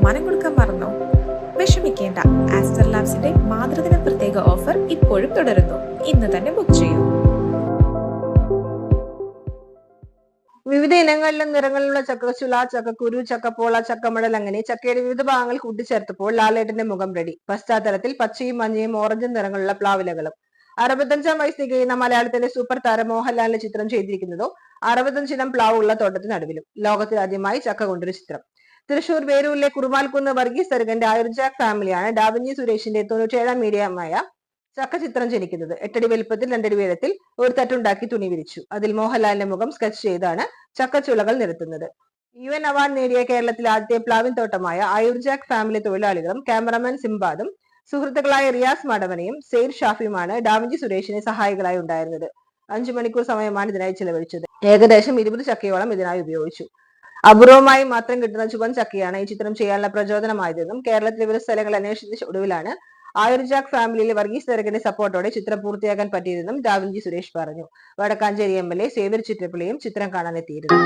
സമ്മാനം കൊടുക്കാൻ മറന്നോ? വിഷമിക്കേണ്ട, ആസ്റ്റർ ലാബ്സിന്റെ മാതൃദിന പ്രത്യേക ഓഫർ ഇപ്പോഴും തുടരുന്നു. ഇന്ന് തന്നെ ബുക്ക് ചെയ്യൂ. വിവിധ ഇനങ്ങളിലും നിറങ്ങളിലുള്ള ചക്കച്ചുള, ചക്കക്കുരു, ചക്കപ്പോള, ചക്കമടൽ അങ്ങനെ ചക്കയുടെ വിവിധ ഭാഗങ്ങൾ കൂട്ടിച്ചേർത്തപ്പോൾ ലാലേട്ടന്റെ മുഖം റെഡി. പശ്ചാത്തലത്തിൽ പച്ചയും മഞ്ഞയും ഓറഞ്ചും നിറങ്ങളുള്ള പ്ലാവിലകളും. 65-ാം വയസ്സ് തികയുന്ന മലയാളത്തിന്റെ സൂപ്പർ താരം മോഹൻലാലിന്റെ ചിത്രം ചെയ്തിരിക്കുന്നതോ 65 ഇനം പ്ലാവുള്ള തോട്ടത്തിനടുവിലും. ലോകത്തിലാദ്യമായി ചക്ക കൊണ്ടൊരു ചിത്രം. തൃശൂർ വേരൂരിലെ കുറുമാൽക്കുന്ന് വർഗീസ് തരകന്റെ ആയുർജാക് ഫാമിലിയാണ് ഡാവിഞ്ചി സുരേഷിന്റെ 97-ാം മീഡിയമായ ചക്ക ചിത്രം ജനിക്കുന്നത്. 8 അടി വലുപ്പത്തിൽ 2 അടി ഉയരത്തിൽ ഒരു തട്ടുണ്ടാക്കി തുണി വിരിച്ചു. അതിൽ മോഹൻലാലിന്റെ മുഖം സ്കെച്ച് ചെയ്താണ് ചക്കച്ചുളകൾ നിരത്തുന്നത്. UN അവാർഡ് നേടിയ കേരളത്തിലെ ആദ്യത്തെ പ്ലാവിൻ തോട്ടമായ ആയുർജാക് ഫാമിലി തൊഴിലാളികളും ക്യാമറമാൻ സിംബാദും സുഹൃത്തുക്കളായ റിയാസ് മടവനയും സെയ്ദ് ഷാഫിയുമാണ് ഡാവിഞ്ചി സുരേഷിന് സഹായികളായി ഉണ്ടായിരുന്നത്. 5 മണിക്കൂർ സമയമാണ് ഇതിനായി ചെലവഴിച്ചത്. ഏകദേശം 20 ചക്കയോളം ഇതിനായി ഉപയോഗിച്ചു. അപൂർവമായി മാത്രം കിട്ടുന്ന ചുവൻ ചക്കയാണ് ഈ ചിത്രം ചെയ്യാനുള്ള പ്രചോദനമായതെന്നും കേരളത്തിലെ വിവിധ സ്ഥലങ്ങൾ അന്വേഷിച്ച ഒടുവിലാണ് ആയുർജാക് ഫാമിലിയിലെ വർഗീസ് തരകന്റെ സപ്പോർട്ടോടെ ചിത്രം പൂർത്തിയാക്കാൻ പറ്റിയതെന്നും ഡാവിഞ്ചി സുരേഷ് പറഞ്ഞു. വടക്കാഞ്ചേരി MLA സേവ്യർ ചിറ്റപ്പള്ളിയും ചിത്രം കാണാനെത്തിയിരുന്നു.